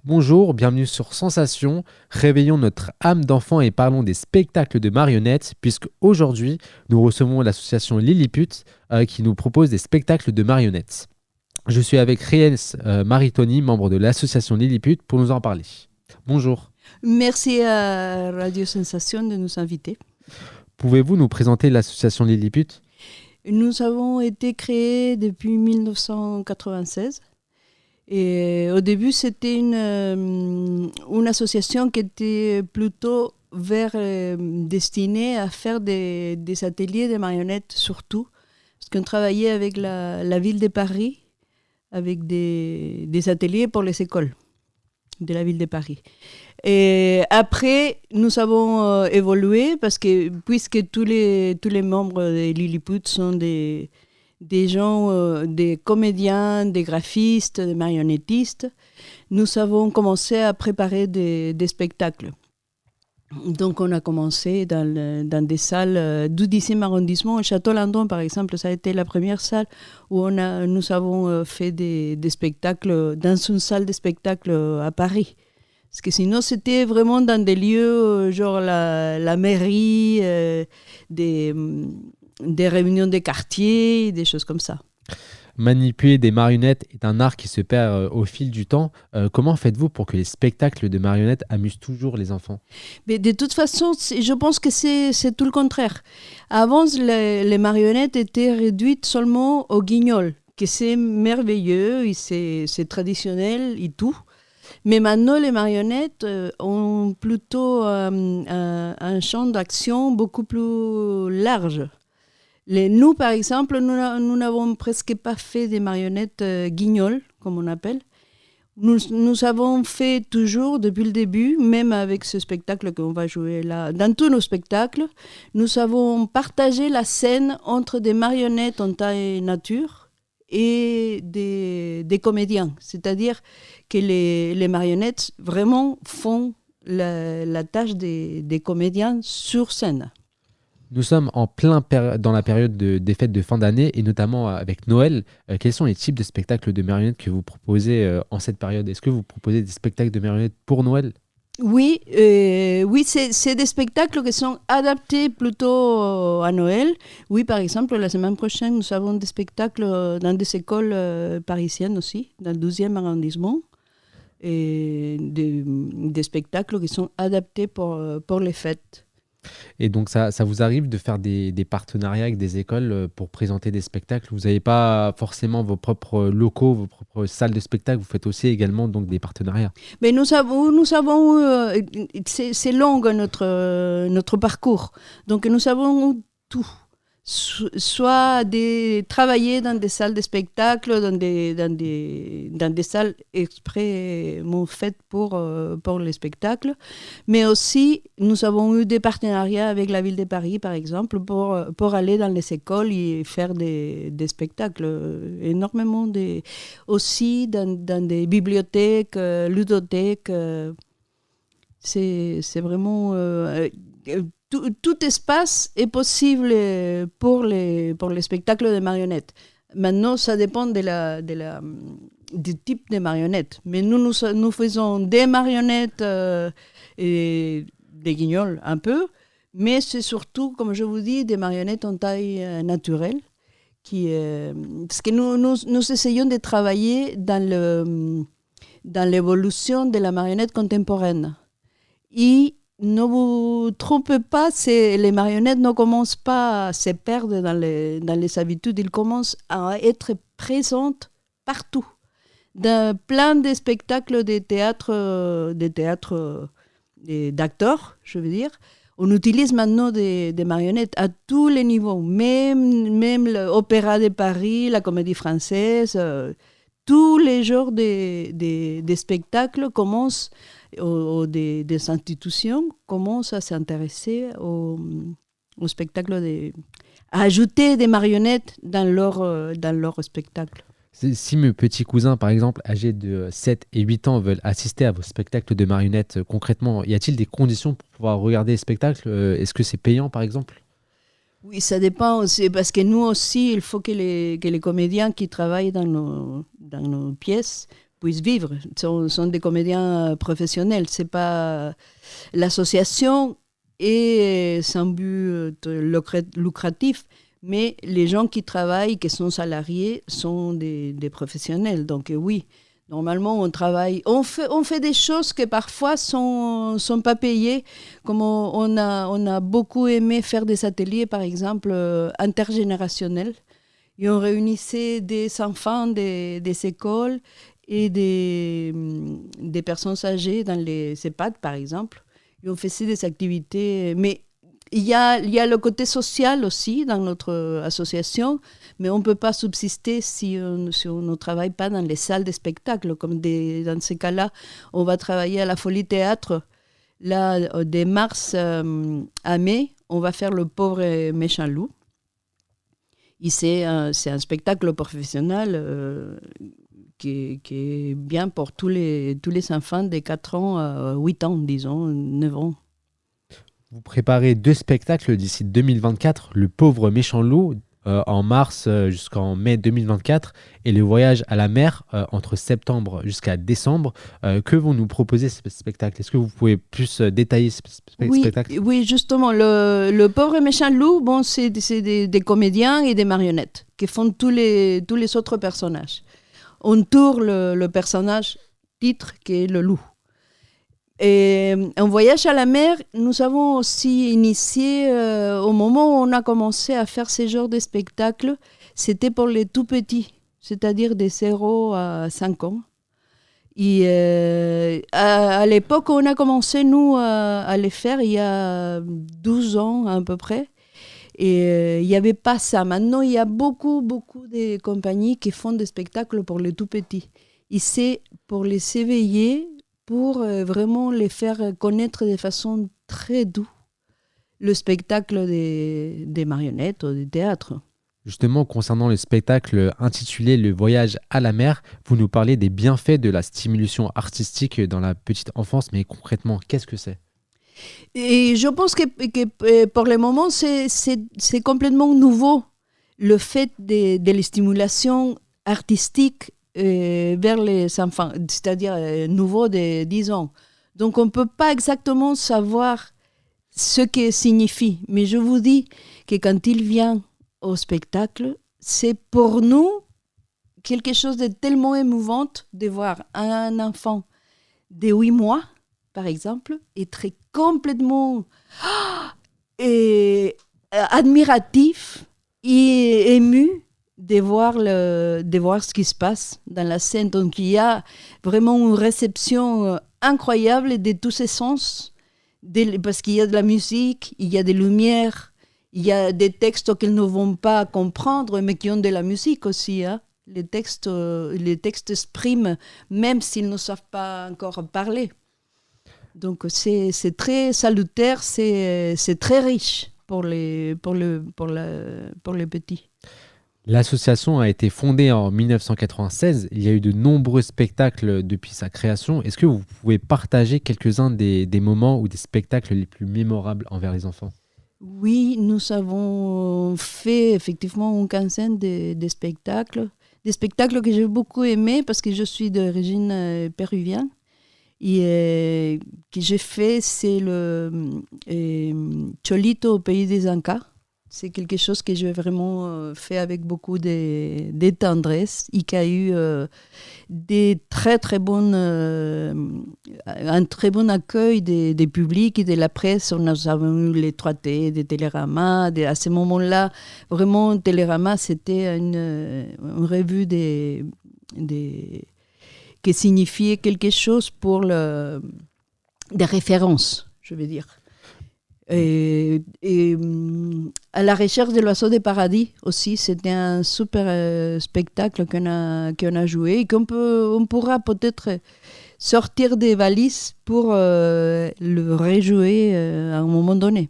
Bonjour, bienvenue sur Sensation. Réveillons notre âme d'enfant et parlons des spectacles de marionnettes, puisque aujourd'hui, nous recevons l'association Lilliput qui nous propose des spectacles de marionnettes. Je suis avec Riens Maritoni, membre de l'association Lilliput, pour nous en parler. Bonjour. Merci à Radio Sensation de nous inviter. Pouvez-vous nous présenter l'association Lilliput ? Nous avons été créés depuis 1996. Et au début, c'était une association qui était plutôt destinée à faire des ateliers de marionnettes surtout. Parce qu'on travaillait avec la ville de Paris, avec des ateliers pour les écoles de la ville de Paris. Et après, nous avons évolué parce que puisque tous les membres de Lilliput sont des gens, des comédiens, des graphistes, des marionnettistes, nous avons commencé à préparer des spectacles. Donc on a commencé dans des salles du 10e arrondissement, au Château-Landon par exemple, ça a été la première salle où nous avons fait des spectacles dans une salle de spectacle à Paris. Parce que sinon c'était vraiment dans des lieux genre la mairie, des réunions de quartier, des choses comme ça. Manipuler des marionnettes est un art qui se perd au fil du temps. Comment faites-vous pour que les spectacles de marionnettes amusent toujours les enfants ? Mais de toute façon, je pense que c'est tout le contraire. Avant, les marionnettes étaient réduites seulement au guignol, que c'est merveilleux, et c'est traditionnel et tout. Mais maintenant, les marionnettes ont plutôt un champ d'action beaucoup plus large. Nous, par exemple, nous n'avons presque pas fait des marionnettes guignols, comme on appelle. Nous avons fait toujours, depuis le début, même avec ce spectacle qu'on va jouer là, dans tous nos spectacles, nous avons partagé la scène entre des marionnettes en taille nature et des comédiens. C'est-à-dire que les marionnettes vraiment font la tâche des comédiens sur scène. Nous sommes en plein dans la période des fêtes de fin d'année et notamment avec Noël. Quels sont les types de spectacles de marionnettes que vous proposez en cette période ? Est-ce que vous proposez des spectacles de marionnettes pour Noël ? Oui, c'est des spectacles qui sont adaptés plutôt à Noël. Oui, par exemple, la semaine prochaine, nous avons des spectacles dans des écoles parisiennes aussi, dans le 12e arrondissement. Et des spectacles qui sont adaptés pour les fêtes. Et donc, ça vous arrive de faire des partenariats avec des écoles pour présenter des spectacles ? Vous n'avez pas forcément vos propres locaux, vos propres salles de spectacle, vous faites aussi également donc, des partenariats. Mais nous avons c'est long notre parcours. Donc, nous avons tout. Soit travailler dans des salles de spectacle, dans des salles exprès faites pour les spectacles, mais aussi nous avons eu des partenariats avec la ville de Paris, par exemple, pour aller dans les écoles et faire des spectacles, énormément, aussi dans des bibliothèques, ludothèques. C'est vraiment... Tout espace est possible pour les spectacles de marionnettes. Maintenant, ça dépend du type de marionnettes. Mais nous faisons des marionnettes et des guignols un peu, mais c'est surtout, comme je vous dis, des marionnettes en taille naturelle. Parce que nous essayons de travailler dans l'évolution de la marionnette contemporaine. Et ne vous trompez pas, les marionnettes ne commencent pas à se perdre dans les habitudes, elles commencent à être présentes partout. Dans plein de spectacles de théâtre d'acteurs, je veux dire, on utilise maintenant des marionnettes à tous les niveaux, même l'Opéra de Paris, la Comédie Française, tous les genres de spectacles commencent, des institutions commencent à s'intéresser au spectacle, à ajouter des marionnettes dans leur spectacle. Si mes petits cousins, par exemple, âgés de 7 et 8 ans, veulent assister à vos spectacles de marionnettes, concrètement, y a-t-il des conditions pour pouvoir regarder les spectacles ? Est-ce que c'est payant, par exemple ? Oui, ça dépend aussi, parce que nous aussi, il faut que les comédiens qui travaillent dans nos pièces puissent vivre. Sont des comédiens professionnels. C'est pas l'association est sans but lucratif, mais les gens qui travaillent, qui sont salariés, sont des professionnels. Donc oui, normalement on travaille, on fait des choses qui parfois sont pas payées. Comme on a beaucoup aimé faire des ateliers, par exemple intergénérationnels. Et on réunissait des enfants des écoles et des personnes âgées dans les EHPAD, par exemple. Et on faisait des activités. Mais il y a le côté social aussi dans notre association, mais on ne peut pas subsister si on ne travaille pas dans les salles de spectacle. Comme dans ces cas-là, on va travailler à la Folie Théâtre. Là, de mars à mai, on va faire Le Pauvre et Méchant Loup. Et c'est un spectacle professionnel qui est bien pour tous les enfants de 4 ans à 8 ans, disons, 9 ans. Vous préparez 2 spectacles d'ici 2024, Le Pauvre Méchant Loup en mars jusqu'en mai 2024 et Le Voyage à la mer entre septembre jusqu'à décembre. Que vont nous proposer ces spectacles? Est-ce que vous pouvez plus détailler ces spectacles? Oui, justement. Le Pauvre Méchant Loup, bon, c'est des comédiens et des marionnettes qui font tous les autres personnages. On tourne le personnage titre qui est le loup. Et Un Voyage à la mer, nous avons aussi initié, au moment où on a commencé à faire ce genre de spectacle, c'était pour les tout petits, c'est-à-dire de 0 à 5 ans. Et à l'époque où on a commencé, nous, à les faire, il y a 12 ans à peu près, et il n'y avait pas ça. Maintenant, il y a beaucoup de compagnies qui font des spectacles pour les tout petits. Et c'est pour les éveiller, pour vraiment les faire connaître de façon très douce le spectacle des marionnettes ou des théâtres. Justement, concernant le spectacle intitulé Le Voyage à la mer, vous nous parlez des bienfaits de la stimulation artistique dans la petite enfance, mais concrètement, qu'est-ce que c'est? Et je pense que pour le moment, c'est complètement nouveau, le fait de la stimulation artistique vers les enfants, c'est-à-dire nouveau de 10 ans. Donc, on ne peut pas exactement savoir ce que signifie. Mais je vous dis que quand il vient au spectacle, c'est pour nous quelque chose de tellement émouvant de voir un enfant de 8 mois, par exemple, être complètement admiratif et ému de voir ce qui se passe dans la scène. Donc, il y a vraiment une réception incroyable de tous ces sens, parce qu'il y a de la musique, il y a des lumières, il y a des textes qu'ils ne vont pas comprendre, mais qui ont de la musique aussi. Hein. Les textes expriment, même s'ils ne savent pas encore parler. Donc, c'est très salutaire, c'est très riche pour les petits. L'association a été fondée en 1996. Il y a eu de nombreux spectacles depuis sa création. Est-ce que vous pouvez partager quelques-uns des moments ou des spectacles les plus mémorables envers les enfants? Oui, nous avons fait effectivement une quinzaine de spectacles. Des spectacles que j'ai beaucoup aimés parce que je suis d'origine péruvienne. Et que j'ai fait, c'est le Cholito au pays des Incas. C'est quelque chose que j'ai vraiment fait avec beaucoup de tendresse et qui a eu un très bon accueil des publics et de la presse. Nous avons eu les 3T, des Télérama. À ce moment-là, vraiment, Télérama, c'était une revue qui signifiait quelque chose pour des références, je veux dire. Et à la recherche de l'oiseau des paradis aussi, c'était un super spectacle qu'on a joué et on pourra peut-être sortir des valises pour le rejouer à un moment donné.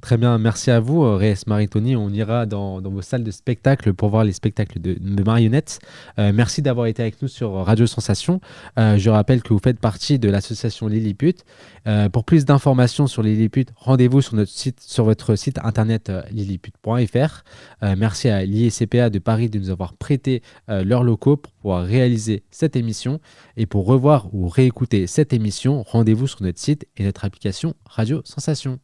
Très bien, merci à vous, Reyes Maritoni. On ira dans vos salles de spectacle pour voir les spectacles de marionnettes. Merci d'avoir été avec nous sur Radio Sensation. Je rappelle que vous faites partie de l'association Lilliput. Pour plus d'informations sur Lilliput, rendez-vous sur votre site internet lilliput.fr. Merci à l'IECPA de Paris de nous avoir prêté leurs locaux pour pouvoir réaliser cette émission. Et pour revoir ou réécouter cette émission, rendez-vous sur notre site et notre application Radio Sensation.